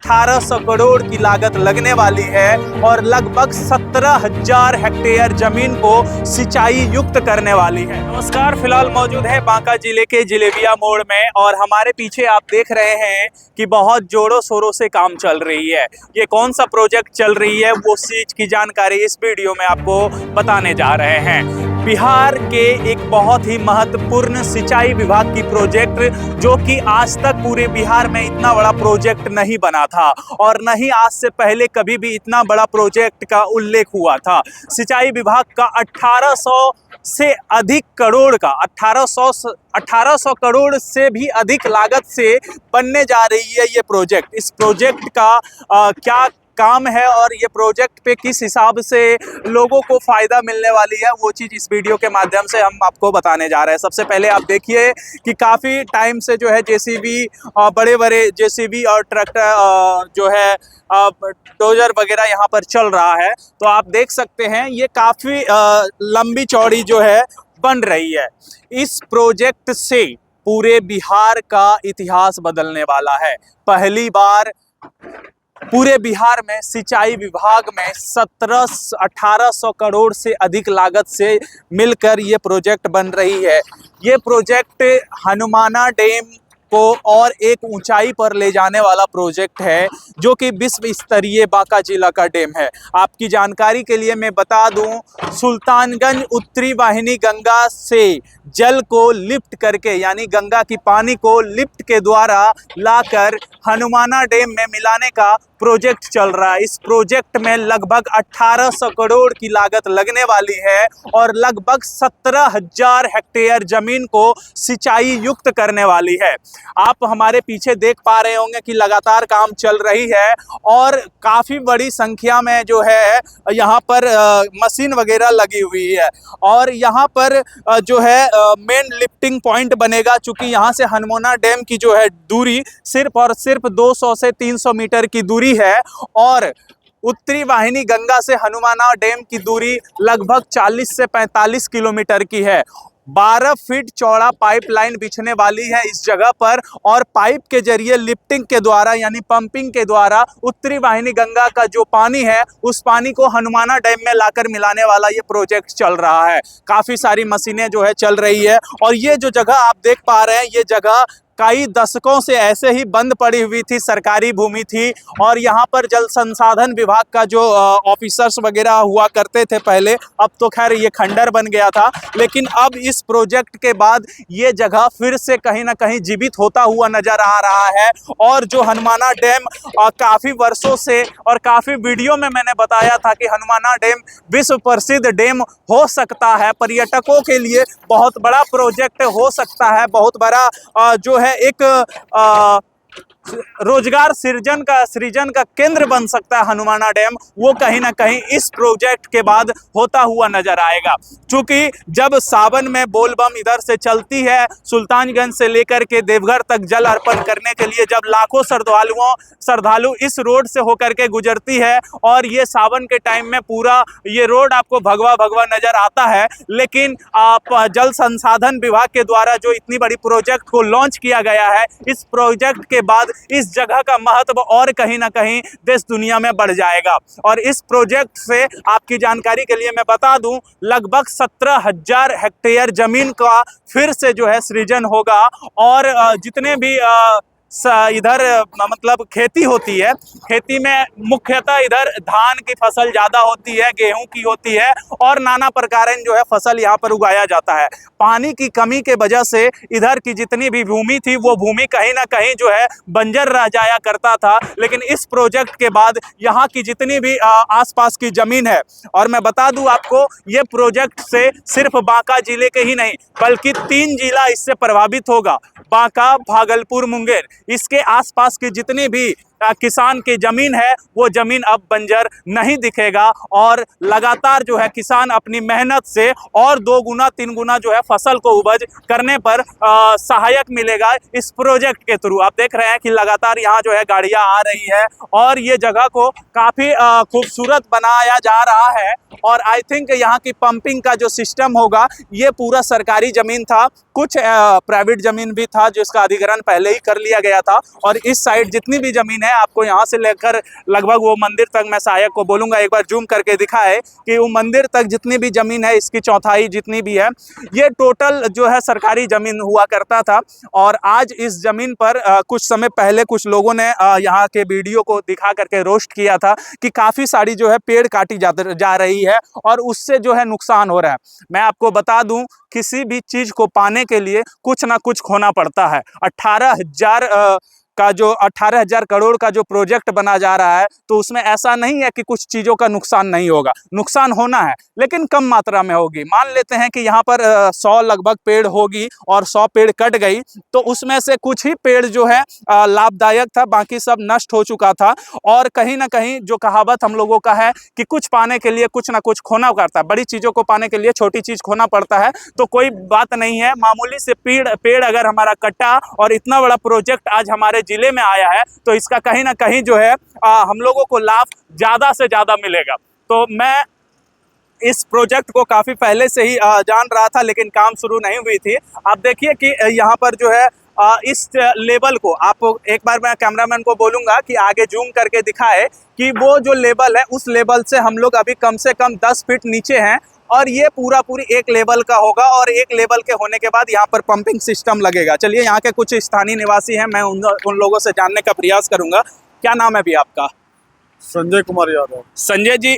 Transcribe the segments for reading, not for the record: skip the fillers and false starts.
1800 करोड़ की लागत लगने वाली है और लगभग 17,000 हेक्टेयर जमीन को सिंचाई युक्त करने वाली है। नमस्कार, फिलहाल मौजूद है बांका जिले के जिलेबिया मोड़ में और हमारे पीछे आप देख रहे हैं कि बहुत जोरों शोरों से काम चल रही है। ये कौन सा प्रोजेक्ट चल रही है वो चीज की जानकारी इस वीडियो में आपको बताने जा रहे हैं। बिहार के एक बहुत ही महत्वपूर्ण सिंचाई विभाग की प्रोजेक्ट, जो कि आज तक पूरे बिहार में इतना बड़ा प्रोजेक्ट नहीं बना था और न ही आज से पहले कभी भी इतना बड़ा प्रोजेक्ट का उल्लेख हुआ था। सिंचाई विभाग का 1800 से अधिक करोड़ का 1800 करोड़ से भी अधिक लागत से बनने जा रही है ये प्रोजेक्ट। इस प्रोजेक्ट का क्या काम है और ये प्रोजेक्ट पे किस हिसाब से लोगों को फायदा मिलने वाली है, वो चीज़ इस वीडियो के माध्यम से हम आपको बताने जा रहे हैं। सबसे पहले आप देखिए कि काफ़ी टाइम से जो है जेसीबी, बड़े बड़े जेसीबी और ट्रैक्टर जो है डोजर वगैरह यहाँ पर चल रहा है। तो आप देख सकते हैं ये काफ़ी लंबी चौड़ी जो है बन रही है। इस प्रोजेक्ट से पूरे बिहार का इतिहास बदलने वाला है। पहली बार पूरे बिहार में सिंचाई विभाग में 1800 करोड़ से अधिक लागत से मिलकर ये प्रोजेक्ट बन रही है। ये प्रोजेक्ट हनुमाना डैम को और एक ऊंचाई पर ले जाने वाला प्रोजेक्ट है, जो कि विश्व स्तरीय बांका जिला का डैम है। आपकी जानकारी के लिए मैं बता दूं, सुल्तानगंज उत्तरी वाहिनी गंगा से जल को लिफ्ट करके, यानी गंगा की पानी को लिफ्ट के द्वारा लाकर हनुमाना डैम में मिलाने का प्रोजेक्ट चल रहा है। इस प्रोजेक्ट में लगभग 1800 करोड़ की लागत लगने वाली है और लगभग 17,000 हेक्टेयर जमीन को सिंचाई युक्त करने वाली है। आप हमारे पीछे देख पा रहे होंगे कि लगातार काम चल रही है और काफ़ी बड़ी संख्या में जो है यहाँ पर मशीन वगैरह लगी हुई है और यहाँ पर जो है मेन लिफ्टिंग पॉइंट बनेगा। चूँकि यहाँ से हनुमाना डैम की जो है दूरी सिर्फ और सिर्फ 200 से 300 मीटर की दूरी है और उत्तरी वाहिनी गंगा से हनुमाना डैम की दूरी लगभग 40 से 45 किलोमीटर की है। 12 फीट चौड़ा पाइपलाइन बिछने वाली है इस जगह पर और पाइप के जरिए लिफ्टिंग के द्वारा, यानी पंपिंग के द्वारा उत्तरी वाहिनी गंगा का जो पानी है उस पानी को हनुमाना डैम में लाकर मिलाने वाला ये प्रोजेक्ट चल रहा है। काफ़ी सारी मशीनें जो है चल रही है और ये जो जगह आप देख पा रहे हैं, ये जगह कई दशकों से ऐसे ही बंद पड़ी हुई थी, सरकारी भूमि थी और यहाँ पर जल संसाधन विभाग का जो ऑफिसर्स वगैरह हुआ करते थे पहले, अब तो खैर ये खंडर बन गया था। लेकिन अब इस प्रोजेक्ट के बाद ये जगह फिर से कहीं ना कहीं जीवित होता हुआ नजर आ रहा है और जो हनुमाना डैम काफ़ी वर्षों से और काफ़ी वीडियो में मैंने बताया था कि हनुमाना डैम विश्व प्रसिद्ध डैम हो सकता है, पर्यटकों के लिए बहुत बड़ा प्रोजेक्ट हो सकता है, बहुत बड़ा जो है एक रोजगार सृजन का केंद्र बन सकता है हनुमाना डैम, वो कहीं ना कहीं इस प्रोजेक्ट के बाद होता हुआ नजर आएगा। क्योंकि जब सावन में बोलबम इधर से चलती है, सुल्तानगंज से लेकर के देवघर तक जल अर्पण करने के लिए जब लाखों श्रद्धालु इस रोड से होकर के गुजरती है और ये सावन के टाइम में पूरा ये रोड आपको भगवा भगवा नजर आता है। लेकिन आप जल संसाधन विभाग के द्वारा जो इतनी बड़ी प्रोजेक्ट को लॉन्च किया गया है, इस प्रोजेक्ट के बाद इस जगह का महत्व और कहीं ना कहीं देश दुनिया में बढ़ जाएगा। और इस प्रोजेक्ट से आपकी जानकारी के लिए मैं बता दूं, लगभग 17,000 हेक्टेयर जमीन का फिर से जो है सृजन होगा और जितने भी इधर मतलब खेती होती है, खेती में मुख्यतः इधर धान की फसल ज़्यादा होती है, गेहूं की होती है और नाना प्रकार जो है फसल यहाँ पर उगाया जाता है। पानी की कमी के वजह से इधर की जितनी भी भूमि थी वो भूमि कहीं ना कहीं जो है बंजर रह जाया करता था। लेकिन इस प्रोजेक्ट के बाद यहाँ की जितनी भी आसपास की ज़मीन है, और मैं बता दूँ आपको, ये प्रोजेक्ट से सिर्फ बांका जिले के ही नहीं बल्कि 3 जिला इससे प्रभावित होगा, बांका, भागलपुर, मुंगेर। इसके आसपास की जितनी भी किसान की जमीन है वो जमीन अब बंजर नहीं दिखेगा और लगातार जो है किसान अपनी मेहनत से और 2 गुना 3 गुना जो है फसल को उपज करने पर सहायक मिलेगा इस प्रोजेक्ट के थ्रू। आप देख रहे हैं कि लगातार यहाँ जो है गाड़ियाँ आ रही है और ये जगह को काफ़ी खूबसूरत बनाया जा रहा है। और आई थिंक यहाँ की पंपिंग का जो सिस्टम होगा, ये पूरा सरकारी ज़मीन था, कुछ प्राइवेट ज़मीन भी था जिसका अधिग्रहण पहले ही कर लिया गया था। और इस साइड जितनी भी ज़मीन है आपको यहाँ से लेकर लगभग वो मंदिर तक, मैं सहायक को बोलूँगा एक बार जूम करके दिखाए कि वो मंदिर तक जितनी भी ज़मीन है, इसकी चौथाई जितनी भी है, ये टोटल जो है सरकारी ज़मीन हुआ करता था। और आज इस ज़मीन पर कुछ समय पहले कुछ लोगों ने यहाँ के वीडियो को दिखा करके रोस्ट किया था कि काफ़ी सारी जो है पेड़ काटी जा रही है और उससे जो है नुकसान हो रहा है। मैं आपको बता दूं, किसी भी चीज़ को पाने के लिए कुछ ना कुछ खोना पड़ता है। 18,000 करोड़ का जो प्रोजेक्ट बना जा रहा है, तो उसमें ऐसा नहीं है कि कुछ चीज़ों का नुकसान नहीं होगा, नुकसान होना है लेकिन कम मात्रा में होगी। मान लेते हैं कि यहाँ पर 100 लगभग पेड़ होगी और 100 पेड़ कट गई, तो उसमें से कुछ ही पेड़ जो है लाभदायक था, बाकी सब नष्ट हो चुका था। और कहीं ना कहीं जो कहावत हम लोगों का है कि कुछ पाने के लिए कुछ ना कुछ खोना पड़ता है, बड़ी चीज़ों को पाने के लिए छोटी चीज़ खोना पड़ता है, तो कोई बात नहीं है। मामूली से पेड़ अगर हमारा कटा और इतना बड़ा प्रोजेक्ट आज हमारे जिले में आया है, तो इसका कहीं ना कहीं जो है हम लोगों को लाभ ज़्यादा से ज़्यादा मिलेगा। तो मैं इस प्रोजेक्ट को काफ़ी पहले से ही जान रहा था, लेकिन काम शुरू नहीं हुई थी। आप देखिए कि यहाँ पर जो है इस लेवल को आप एक बार, मैं कैमरामैन को बोलूँगा कि आगे जूम करके दिखाए कि वो जो लेवल है, उस लेवल से हम लोग अभी कम से कम 10 फीट नीचे हैं। और ये पूरी एक लेवल का होगा और एक लेवल के होने के बाद यहाँ पर पंपिंग सिस्टम लगेगा। चलिए, यहाँ के कुछ स्थानीय निवासी हैं, मैं उन लोगों से जानने का प्रयास करूँगा। क्या नाम है भी आपका? संजय कुमार यादव। संजय जी,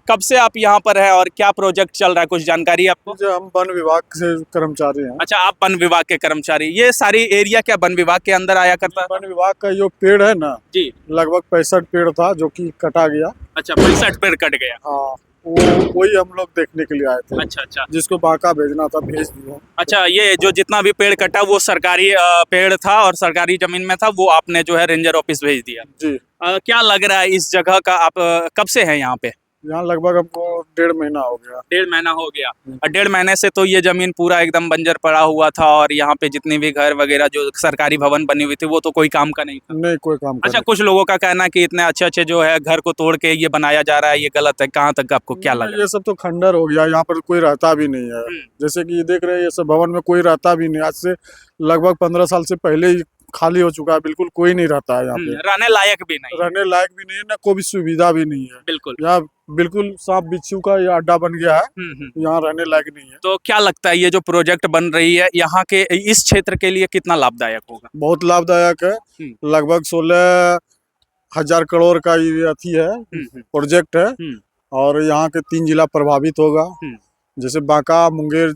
कब से आप यहाँ पर है और क्या प्रोजेक्ट चल रहा है, कुछ जानकारी आपको? जो हम वन विभाग से कर्मचारी हैं। अच्छा, आप वन विभाग के कर्मचारी। ये सारी एरिया क्या वन विभाग के अंदर आया करता है? वन विभाग का जो पेड़ है ना जी, लगभग 65 पेड़ था जो कि कटा गया। अच्छा, 65 पेड़ कट गया। हाँ, वही हम लोग देखने के लिए आए थे। अच्छा अच्छा जिसको बांका भेजना था भेज दिया। अच्छा, ये जो जितना भी पेड़ कटा वो सरकारी पेड़ था और सरकारी जमीन में था, वो आपने जो है रेंजर ऑफिस भेज दिया। जी। क्या लग रहा है इस जगह का? आप कब से हैं यहाँ पे? यहाँ लगभग हमको 1.5 महीना हो गया। 1.5 महीना हो गया। और 1.5 महीने से तो ये जमीन पूरा एकदम बंजर पड़ा हुआ था और यहाँ पे जितने भी घर वगैरह जो सरकारी भवन बनी हुई थी, वो तो कोई काम का नहीं था। नहीं, कोई काम का अच्छा, नहीं। कुछ लोगों का कहना है कि इतने अच्छे अच्छे जो है घर को तोड़ के ये बनाया जा रहा है, ये गलत है। कहाँ तक आपको क्या लगा? ये सब तो खंडर हो गया, यहाँ पर कोई रहता भी नहीं है। जैसे कि ये देख रहे हैं, ये सब भवन में कोई रहता भी नहीं। आज से लगभग 15 साल से पहले ही खाली हो चुका है, बिल्कुल कोई नहीं रहता है यहाँ पे। रहने लायक भी नहीं। रहने लायक भी नहीं है, ना कोई सुविधा भी नहीं है। बिल्कुल, यहाँ बिल्कुल सांप बिच्छू का ये अड्डा बन गया है। यहाँ रहने लायक नहीं है। तो क्या लगता है ये जो प्रोजेक्ट बन रही है यहाँ के इस क्षेत्र के लिए कितना लाभदायक होगा? बहुत लाभदायक है। लगभग 16,000 करोड़ का ये अथी है, प्रोजेक्ट है। और यहाँ के 3 जिला प्रभावित होगा, जैसे बांका, मुंगेर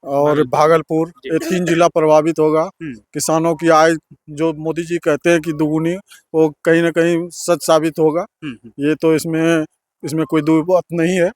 और भागलपुर, ये 3 जिला प्रभावित होगा। किसानों की आय जो मोदी जी कहते हैं कि दुगुनी, वो कहीं ना कहीं सच साबित होगा। ये तो इसमें कोई दो बात नहीं है।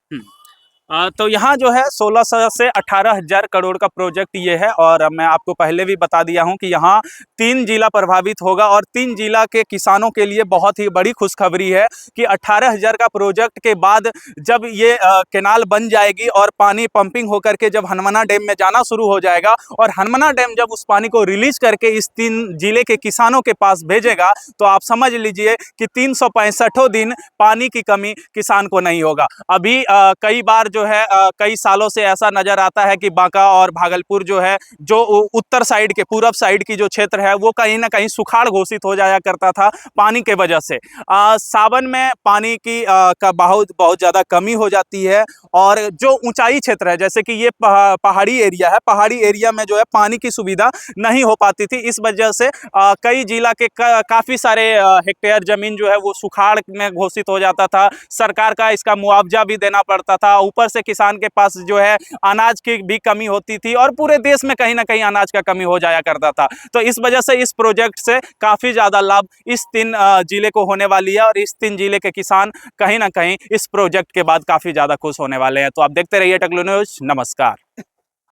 तो यहाँ जो है 16 से 18,000 करोड़ का प्रोजेक्ट ये है। और मैं आपको पहले भी बता दिया हूँ कि यहाँ 3 जिला प्रभावित होगा और 3 जिला के किसानों के लिए बहुत ही बड़ी खुशखबरी है कि 18,000 का प्रोजेक्ट के बाद जब ये केनाल बन जाएगी और पानी पंपिंग होकर के जब हनुमाना डैम में जाना शुरू हो जाएगा और हनुमाना डैम जब उस पानी को रिलीज करके इस 3 जिले के किसानों के पास भेजेगा, तो आप समझ लीजिए कि 365 दिन पानी की कमी किसान को नहीं होगा। अभी कई बार जो है कई सालों से ऐसा नजर आता है कि बांका और भागलपुर जो है, जो उत्तर साइड के पूरब साइड की जो क्षेत्र है, वो कहीं ना कहीं सुखाड़ घोषित हो जाया करता था पानी के वजह से। सावन में पानी की का बहुत ज़्यादा कमी हो जाती है। और जो ऊंचाई क्षेत्र है, जैसे कि ये पहाड़ी एरिया है, पहाड़ी एरिया में जो है पानी की सुविधा नहीं हो पाती थी। इस वजह से कई जिला के काफ़ी सारे हेक्टेयर ज़मीन जो है वो सुखाड़ में घोषित हो जाता था। सरकार का इसका मुआवजा भी देना पड़ता था। ऊपर से किसान के पास जो है अनाज की भी कमी होती थी और पूरे देश में कहीं ना कहीं अनाज का कमी हो जाया करता था। तो इस वजह से इस प्रोजेक्ट से काफ़ी ज़्यादा लाभ इस 3 जिले को होने वाली है और इस 3 जिले के किसान कहीं ना कहीं इस प्रोजेक्ट के बाद काफ़ी ज़्यादा खुश होने वाले हैं। तो आप देखते रहिए टकलू न्यूज़। नमस्कार।